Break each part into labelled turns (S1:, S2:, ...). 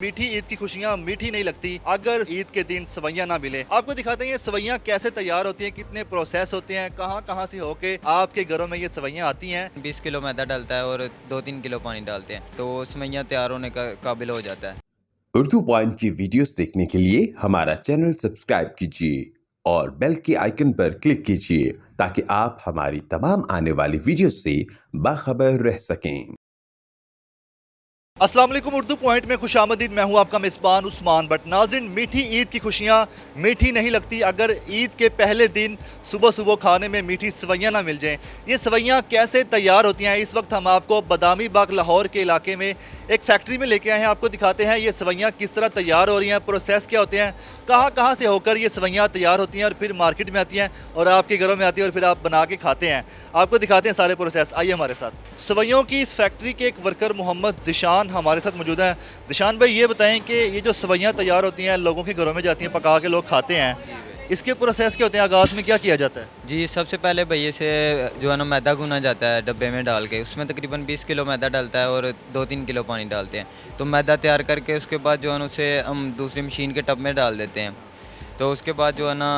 S1: मीठी ईद की खुशियाँ मीठी नहीं लगती अगर ईद के दिन सवैयाँ ना मिले। आपको दिखाते हैं ये सवैयाँ कैसे तैयार होती हैं, कितने प्रोसेस होते हैं, कहाँ कहाँ से होके आपके घरों में ये सवैयाँ आती हैं।
S2: 20 किलो मैदा डलता है और 2-3 किलो पानी डालते हैं तो सेवइयाँ तैयार होने का काबिल हो जाता है।
S3: उर्दू पॉइंट की वीडियोस देखने के लिए हमारा चैनल सब्सक्राइब कीजिए और बेल के आइकन पर क्लिक कीजिए ताकि आप हमारी तमाम आने वाली वीडियोस से बाखबर रह सकें।
S1: अस्सलाम वालेकुम, उर्दू पॉइंट में खुशामदीद। मैं हूं आपका मेज़बान उस्मान बट। नाज़रीन, मीठी ईद की खुशियाँ मीठी नहीं लगती अगर ईद के पहले दिन सुबह सुबह खाने में मीठी सवैयाँ ना मिल जाएं। ये सवैयाँ कैसे तैयार होती हैं, इस वक्त हम आपको बदामी बाग लाहौर के इलाके में एक फैक्ट्री में लेके आए हैं। आपको दिखाते हैं ये सवैयाँ किस तरह तैयार हो रही हैं, प्रोसेस क्या होते हैं, कहाँ कहाँ से होकर ये सवैयाँ तैयार होती हैं और फिर मार्केट में आती हैं और आपके घरों में आती है और फिर आप बना के खाते हैं। आपको दिखाते हैं सारे प्रोसेस, आइए हमारे साथ। सवैयों की इस फैक्ट्री के एक वर्कर मोहम्मद ज़िशान हमारे साथ मौजूद हैं। ज़िशान भाई, ये बताएं कि ये जो सवैयाँ तैयार होती हैं, लोगों के घरों में जाती हैं, पका के लोग खाते हैं, इसके प्रोसेस क्या होते हैं, आगाज़ में क्या किया जाता है?
S2: जी, सबसे पहले भैया से जो है ना मैदा गूना जाता है डब्बे में डाल के, उसमें तकरीबन 20 किलो मैदा डलता है और 2-3 किलो पानी डालते हैं। तो मैदा तैयार करके उसके बाद जो है ना उसे हम दूसरी मशीन के टब में डाल देते हैं। तो उसके बाद जो है ना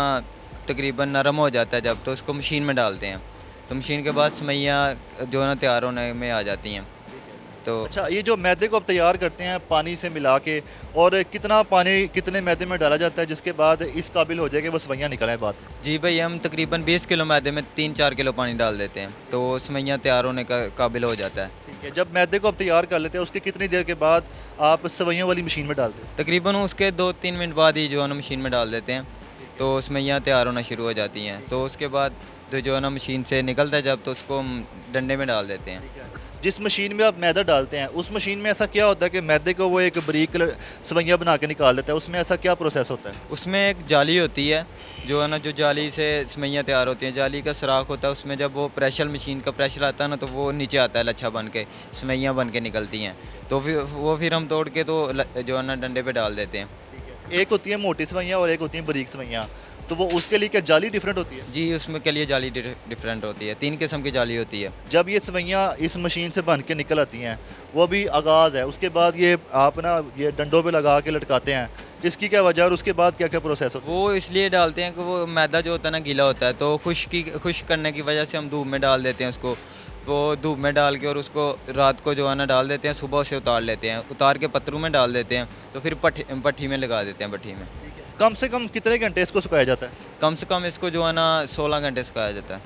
S2: तकरीबन नरम हो जाता है जब, तो उसको मशीन में डालते हैं। तो मशीन के बाद सेवइयाँ जो है ना तैयार होने में आ जाती हैं। तो
S1: अच्छा, ये जो मैदे को आप तैयार करते हैं पानी से मिला के, और कितना पानी कितने मैदे में डाला जाता है जिसके बाद इस काबिल हो जाए कि वो सवैयाँ निकलें बाद में?
S2: जी भैया, हम तकरीबन 20 किलो मैदे में 3-4 किलो पानी डाल देते हैं तो सेवइयाँ तैयार होने का काबिल हो जाता है।
S1: ठीक है, जब मैदे को आप तैयार कर लेते हैं उसके कितनी देर के बाद आप सवैयों वाली मशीन में डालते हैं?
S2: तकरीबन उसके 2-3 मिनट बाद ही जो है ना मशीन में डाल देते हैं तो सेवइयाँ तैयार होना शुरू हो जाती हैं। तो उसके बाद जो है ना मशीन से निकलता है जब, तो उसको हम डंडे में डाल देते हैं।
S1: जिस मशीन में आप मैदा डालते हैं उस मशीन में ऐसा क्या होता है कि मैदे को वो एक बारीक सवैयाँ बना के निकाल देता है, उसमें ऐसा क्या प्रोसेस होता है?
S2: उसमें एक जाली होती है जो है ना, जो जाली से सेवइयाँ तैयार होती हैं, जाली का सुराख होता है, उसमें जब वो प्रेशर मशीन का प्रेशर आता है ना तो वो नीचे आता है लच्छा बन के, सेवइयाँ बन के निकलती हैं। तो फिर हम तोड़ के तो जो है ना डंडे पे डाल देते हैं।
S1: एक होती है मोटी सवैयाँ और एक होती है बारीक सवैयाँ, तो वो उसके लिए क्या जाली डिफरेंट होती है?
S2: जी, उसमें के लिए जाली डिफरेंट होती है, 3 किस्म की जाली होती है।
S1: जब ये सवैयाँ इस मशीन से बन के निकल आती हैं, वो भी आगाज़ है, उसके बाद ये आप ना ये डंडों पे लगा के लटकाते हैं, इसकी क्या वजह और उसके बाद क्या क्या प्रोसेस होता है?
S2: वो इसलिए डालते हैं कि वो मैदा जो होता है ना गीला होता है, तो खुश्क करने की वजह से हम धूप में डाल देते हैं उसको। वो धूप में डाल के और उसको रात को जो है ना डाल देते हैं, सुबह से उतार लेते हैं, उतार के पत्थरों में डाल देते हैं, तो फिर भट्ठी में लगा देते हैं भट्ठी में।
S1: कम से कम कितने घंटे इसको सुखाया जाता है?
S2: कम से कम इसको जो है ना 16 घंटे सुखाया जाता है।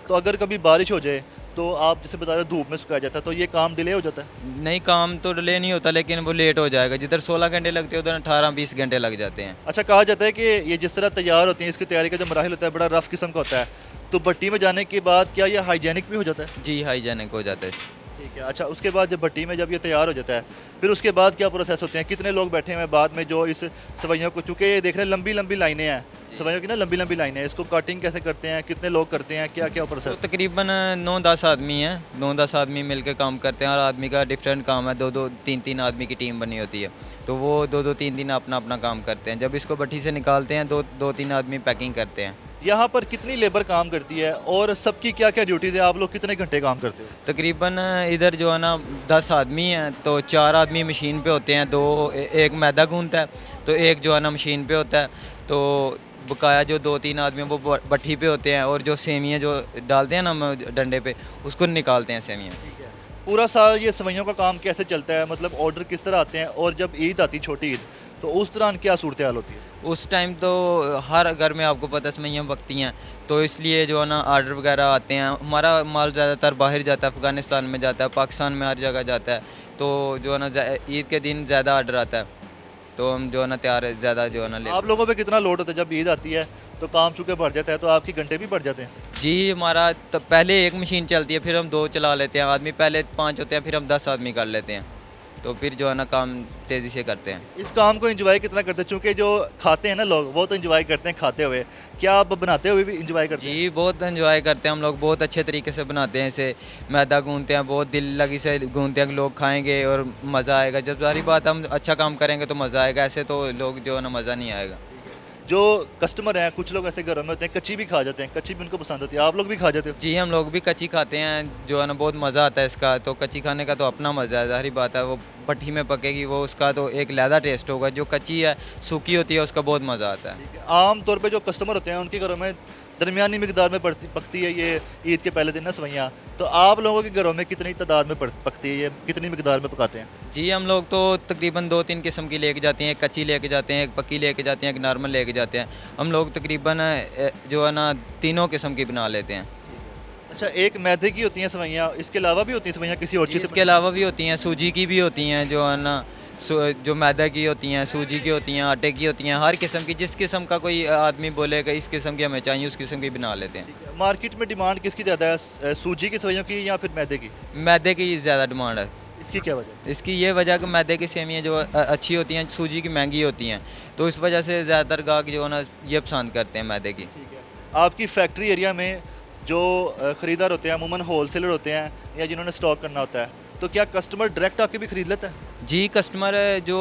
S1: तो अगर कभी बारिश हो जाए तो आप जैसे बता रहे हो धूप में सुखाया जाता है, तो ये काम डिले हो जाता है?
S2: नहीं, काम तो डिले नहीं होता लेकिन वो लेट हो जाएगा। जिधर 16 घंटे लगते हैं उधर 18-20 घंटे लग जाते हैं।
S1: अच्छा, कहा जाता है कि ये जिस तरह तैयार होती है, इसकी तैयारी का जो मराहिल होता है बड़ा रफ किस्म का होता है, तो भट्टी में जाने के बाद क्या ये हाइजेनिक भी हो जाता है?
S2: जी, हाइजेनिक हो जाता है।
S1: ठीक है। अच्छा, उसके बाद जब भट्टी में जब ये तैयार हो जाता है, फिर उसके बाद क्या प्रोसेस होते हैं, कितने लोग बैठे हुए हैं बाद में जो इस सवैयों को, चूँकि ये देख रहे हैं लंबी लंबी लाइनें हैं सवैयों की ना, लंबी लंबी लाइनें हैं, इसको कटिंग कैसे करते हैं, कितने लोग करते हैं, क्या क्या
S2: तो
S1: प्रोसेस?
S2: तकरीबन 9-10 आदमी हैं, 9-10 आदमी मिलकर काम करते हैं और आदमी का डिफरेंट काम है, 2-2 3-3 आदमी की टीम बनी होती है। तो वो 2-2 3-3 अपना अपना काम करते हैं। जब इसको भट्टी से निकालते हैं 2-3 आदमी पैकिंग करते हैं।
S1: यहाँ पर कितनी लेबर काम करती है और सबकी क्या क्या ड्यूटीज़ है, आप लोग कितने घंटे काम करते हो?
S2: तकरीबन इधर जो है ना 10 आदमी हैं तो 4 आदमी मशीन पे होते हैं, एक मैदा गूंथता है, तो एक जो है ना मशीन पे होता है, तो बकाया जो 2-3 आदमी हैं वो भट्ठी पे होते हैं और जो सेवियाँ जो डालते हैं ना हम डंडे पे, उसको निकालते हैं सेवियाँ।
S1: पूरा साल ये सवैयों का काम कैसे चलता है, मतलब ऑर्डर किस तरह आते हैं, और जब ईद आती है, छोटी ईद, तो उस दौरान क्या सूरत हाल होती है?
S2: उस टाइम तो हर घर में आपको पता है सेवइयाँ पकती हैं, तो इसलिए जो है ना आर्डर वगैरह आते हैं। हमारा माल ज़्यादातर बाहर जाता है, अफ़गानिस्तान में जाता है, पाकिस्तान में हर जगह जाता है, तो जो है ना ईद के दिन ज़्यादा आर्डर आता है, तो हम जो है ना तैयार ज़्यादा जो है ना
S1: आप
S2: लेते
S1: लोगों पे कितना लोड होता है जब ईद आती है, तो काम चूँकि बढ़ जाता है तो आपके घंटे भी बढ़ जाते हैं?
S2: हैं। जी, हमारा तो पहले एक मशीन चलती है, फिर हम 2 चला लेते हैं, आदमी पहले 5 होते हैं, फिर हम 10 आदमी कर लेते हैं, तो फिर जो है ना काम तेज़ी से करते हैं।
S1: इस काम को एंजॉय कितना करते हैं, चूँकि जो खाते हैं ना लोग वो तो एंजॉय करते हैं खाते हुए, क्या आप बनाते हुए भी एंजॉय करते हैं?
S2: जी, बहुत एंजॉय करते हैं हम लोग, बहुत अच्छे तरीके से बनाते हैं इसे। मैदा गूँथते हैं, बहुत दिल लगी से गूँथते हैं कि लोग खाएँगे और मज़ा आएगा। जब सारी बात हम अच्छा काम करेंगे तो मज़ा आएगा, ऐसे तो लोग जो है ना मज़ा नहीं आएगा।
S1: जो कस्टमर हैं, कुछ लोग ऐसे घरों में होते हैं कच्ची भी खा जाते हैं, कच्ची भी उनको पसंद होती है, आप लोग भी खा जाते हो?
S2: जी, हम लोग भी कच्ची खाते हैं, जो है ना बहुत मज़ा आता है इसका, तो कच्ची खाने का तो अपना मज़ा है, ज़ाहिर बात है वो भट्टी में पकेगी वो उसका तो एक लहदा टेस्ट होगा। जो कच्ची है सूखी होती है उसका बहुत मज़ा आता है।
S1: आम तौर पे जो कस्टमर होते हैं उनके घरों में दरमियानी मिकदार में पकती है ये ईद के पहले दिन ना सवैयाँ, तो आप लोगों के घरों में कितनी तादाद में पकती है ये, कितनी मिकदार में पकाते हैं?
S2: जी हम लोग तो तकरीबन 2-3 किस्म की लेके जाते हैं। एक कच्ची लेके जाते हैं, एक पक्की लेके जाते हैं, एक नॉर्मल लेके जाते हैं। हम लोग तकरीबन जो है ना तीनों किस्म की बना लेते हैं।
S1: अच्छा, एक मैदे की होती हैं सवैयाँ, इसके अलावा भी होती हैं सवैयाँ किसी और चीज़ से?
S2: इसके अलावा भी होती हैं, सूजी की भी होती हैं, जो है ना जो मैदा की होती हैं, सूजी की होती हैं, आटे की होती हैं, हर किस्म की। जिस किस्म का कोई आदमी बोलेगा इस किस्म की हमें चाहिए उस किस्म की बना लेते हैं।
S1: मार्केट में डिमांड किसकी ज़्यादा है, सूजी की सवैयों की या फिर मैदे की?
S2: मैदे की ज़्यादा डिमांड है।
S1: इसकी क्या वजह?
S2: इसकी ये वजह कि मैदे की सेवियाँ जो अच्छी होती हैं, सूजी की महंगी होती हैं, तो इस वजह से ज़्यादातर गाहक जो है ना ये पसंद करते हैं मैदे की।
S1: ठीक है। आपकी फैक्ट्री एरिया में जो ख़रीदार होते हैं अमूमन होलसेलर होते हैं या जिन्होंने स्टॉक करना होता है, तो क्या कस्टमर डायरेक्ट आके भी ख़रीद लेता है?
S2: जी कस्टमर जो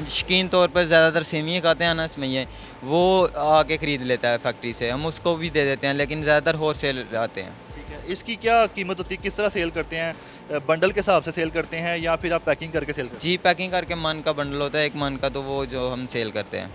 S2: शौकीन तौर पर ज़्यादातर सेवियाँ खाते हैं ना इसमें वो आके ख़रीद लेता है फैक्ट्री से, हम उसको भी दे देते हैं, लेकिन ज़्यादातर होलसेल आते हैं।
S1: ठीक है। इसकी क्या कीमत होती है, किस तरह सेल करते हैं? बंडल के हिसाब से सेल करते हैं या फिर आप पैकिंग करके सेल करते हैं?
S2: जी पैकिंग करके मन का बंडल होता है, एक मन का, तो वो जो हम सेल करते हैं।